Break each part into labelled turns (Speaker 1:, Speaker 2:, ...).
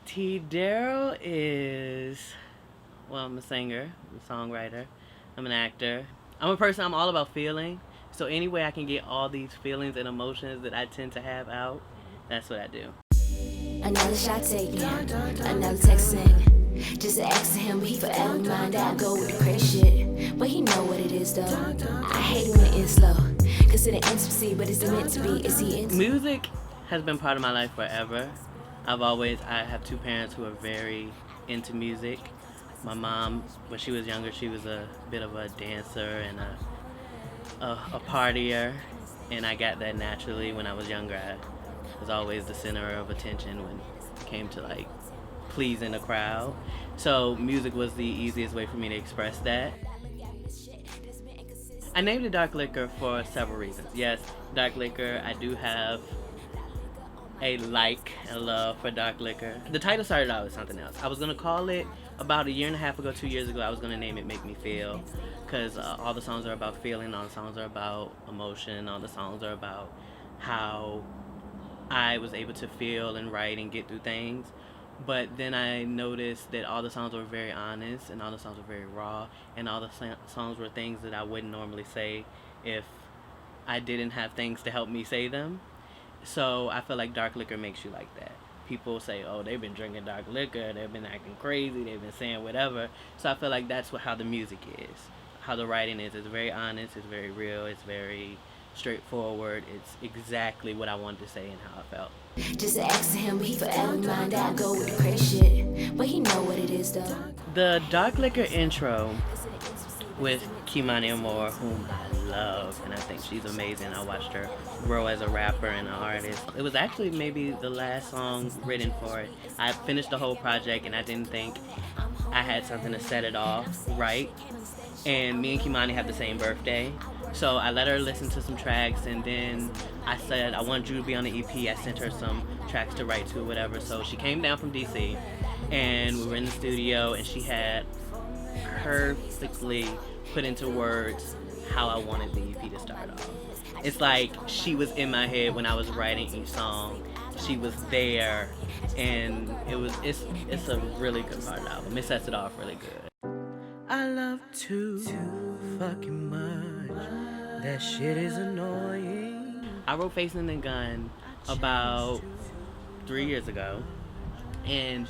Speaker 1: TeDarryl is, well, I'm a singer, I'm a songwriter, I'm an actor. I'm a person, I'm all about feeling. So any way I can get all these feelings and emotions that I tend to have out, that's what I do.
Speaker 2: Another shot taken, another text sent. Just to ask him, he forever mind I go with the crazy shit. But he know what it is though. I hate it when it ends slow. Consider intimacy, but is it meant to be? Is he into
Speaker 1: Music has been part of my life forever. I have two parents who are very into music. My mom, when she was younger, she was a bit of a dancer and a partier, and I got that naturally when I was younger. I was always the center of attention when it came to like pleasing a crowd. So music was the easiest way for me to express that. I named it Dark Liquor for several reasons. Yes, dark liquor, I do have a like and love for dark liquor. The title started out with something else. I was gonna call it, about a year and a half ago, 2 years ago, I was gonna name it Make Me Feel, because all the songs are about feeling, all the songs are about emotion, all the songs are about how I was able to feel and write and get through things. But then I noticed that all the songs were very honest and all the songs were very raw, and all the songs were things that I wouldn't normally say if I didn't have things to help me say them. So I feel like dark liquor makes you like that. People say, oh, they've been drinking dark liquor, they've been acting crazy, they've been saying whatever. So I feel like that's how the music is, how the writing is. It's very honest, it's very real, it's very straightforward. It's exactly what I wanted to say and how I felt.
Speaker 2: just to ask him, he forever mind I go with the crazy shit. But he know what it is though.
Speaker 1: The Dark Liquor intro with Kimani Amore, whom I love, and I think she's amazing. I watched her grow as a rapper and an artist. It was actually maybe the last song written for it. I finished the whole project and I didn't think I had something to set it off right. And me and Kimani have the same birthday. So I let her listen to some tracks, and then I said I want you to be on the EP. I sent her some tracks to write to, whatever. So she came down from DC, and we were in the studio, and she had perfectly put into words how I wanted the EP to start off. It's like she was in my head when I was writing each song. She was there, and it's a really good part of the album. It sets it off really good. I love too fucking much. That shit is annoying. I wrote Facing the Gun about 3 years ago, and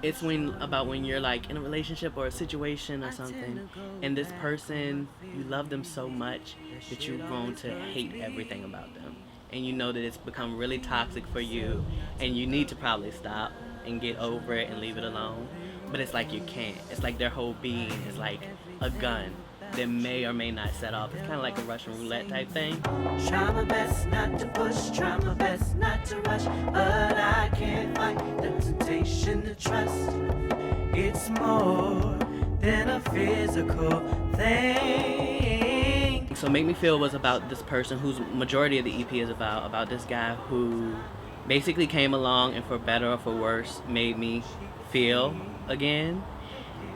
Speaker 1: it's when you're like in a relationship or a situation or something, and this person, you love them so much that you've grown to hate everything about them, and you know that it's become really toxic for you, and you need to probably stop and get over it and leave it alone, but it's like you can't. It's like their whole being is like a gun that may or may not set off. It's kind of like a Russian roulette type thing. Try my best not to push, try my best not to rush, but I can't fight the temptation to trust. It's more than a physical thing. So Make Me Feel was about this person whose majority of the EP is about this guy who basically came along and for better or for worse made me feel again.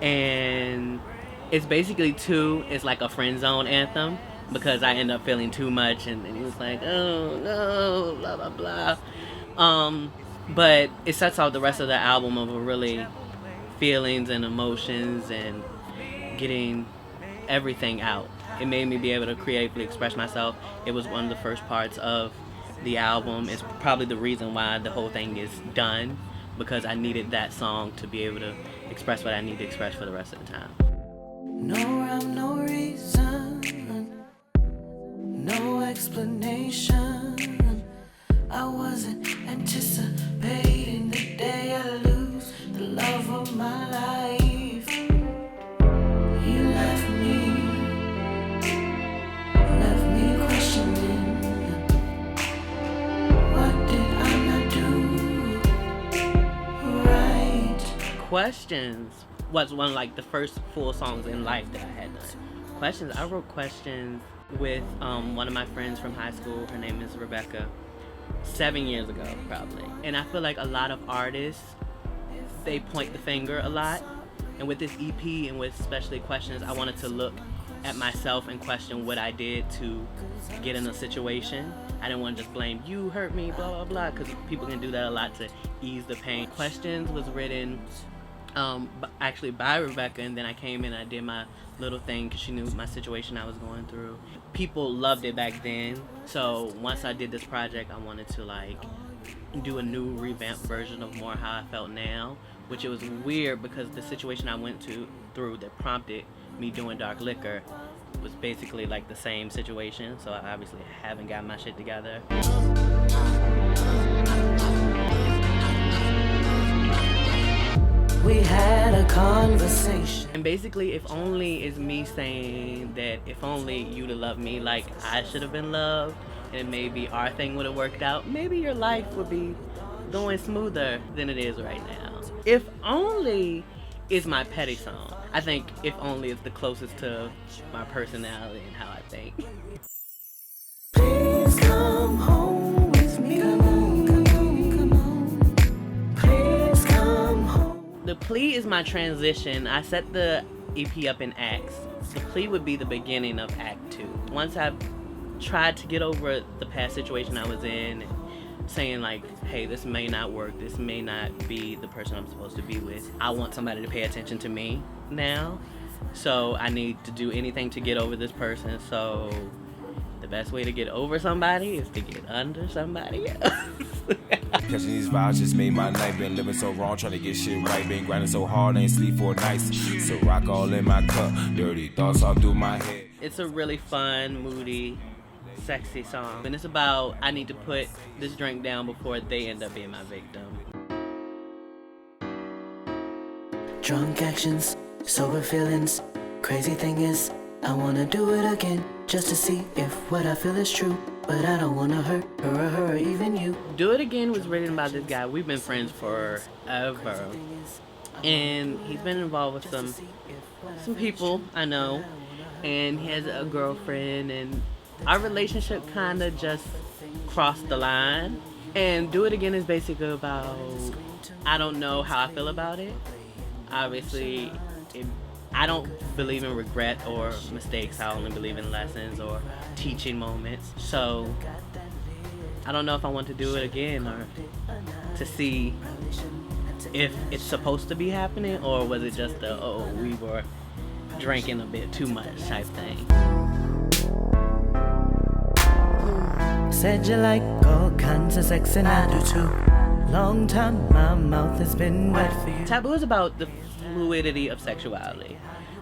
Speaker 1: And it's basically it's like a friend zone anthem, because I end up feeling too much, and he was like, oh no, blah blah blah. But it sets off the rest of the album of really feelings and emotions and getting everything out. It made me be able to creatively express myself. It was one of the first parts of the album. It's probably the reason why the whole thing is done, because I needed that song to be able to express what I need to express for the rest of the time. No rhyme, no reason, no explanation. I wasn't anticipating the day I lose the love of my life. You left me questioning. What did I not do right? Questions was one of like the first full songs in life that I had done. Questions, I wrote Questions with one of my friends from high school. Her name is Rebecca. 7 years ago, probably. And I feel like a lot of artists, they point the finger a lot. And with this EP and with especially Questions, I wanted to look at myself and question what I did to get in a situation. I didn't want to just blame you hurt me, blah blah blah, because people can do that a lot to ease the pain. Questions was written actually by Rebecca, and then I came in and I did my little thing because she knew my situation I was going through. People loved it back then, so once I did this project, I wanted to like do a new revamped version of more how I felt now, which it was weird because the situation I went through that prompted me doing Dark Liquor was basically like the same situation, so I obviously haven't got my shit together.
Speaker 3: We had a conversation.
Speaker 1: And basically, if only is me saying that if only you'd have loved me like I should have been loved, and maybe our thing would have worked out, maybe your life would be going smoother than it is right now. If only is my petty song. I think if only is the closest to my personality and how I think.
Speaker 3: Please come home with me. Come on, come on, come on. Please come home.
Speaker 1: The plea is my transition. I set the EP up in acts. The plea would be the beginning of Act 2. Once I've tried to get over the past situation I was in, saying like, hey, this may not work, this may not be the person I'm supposed to be with. I want somebody to pay attention to me now, so I need to do anything to get over this person. So the best way to get over somebody is to get under somebody else.
Speaker 4: Catching these vibes just made my night. Been living so wrong, trying to get shit right. Been grinding so hard, ain't sleep for nights. So rock all in my cup, dirty thoughts all through my head.
Speaker 1: It's a really fun, moody, sexy song, and it's about I need to put this drink down before they end up being my victim.
Speaker 3: Drunk actions, sober feelings. Crazy thing is, I wanna do it again just to see if what I feel is true. But I don't wanna hurt her or even you.
Speaker 1: Do It Again was written by this guy. We've been friends forever, and he's been involved with some people I know, and he has a girlfriend, and our relationship kind of just crossed the line. And Do It Again is basically about, I don't know how I feel about it. Obviously, I don't believe in regret or mistakes. I only believe in lessons or teaching moments. So I don't know if I want to do it again or to see if it's supposed to be happening, or was it just a, oh, we were drinking a bit too much type thing.
Speaker 3: Said you like all kinds of sex and I do too. Long time my mouth has been wet for you.
Speaker 1: Taboo is about the fluidity of sexuality.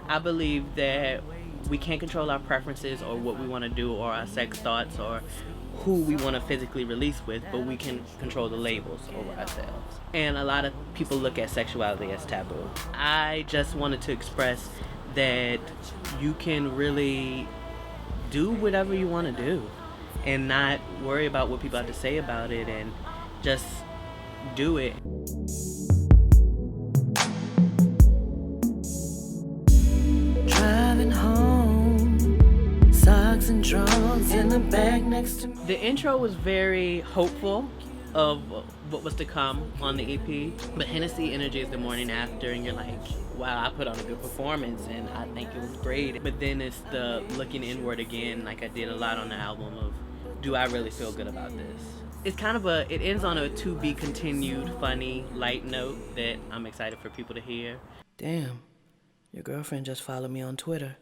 Speaker 1: I believe that we can't control our preferences or what we want to do or our sex thoughts or who we want to physically release with, but we can control the labels over ourselves. And a lot of people look at sexuality as taboo. I just wanted to express that you can really do whatever you want to do and not worry about what people have to say about it, and just do it.
Speaker 3: Driving home, socks and drawers in the bag next to me.
Speaker 1: The intro was very hopeful of what was to come on the EP, but Hennessy Energy is the morning after, and you're like, wow, I put on a good performance and I think it was great. But then it's the looking inward again, like I did a lot on the album, of do I really feel good about this? It's kind of it ends on a to be continued funny light note that I'm excited for people to hear.
Speaker 3: Damn, your girlfriend just followed me on Twitter.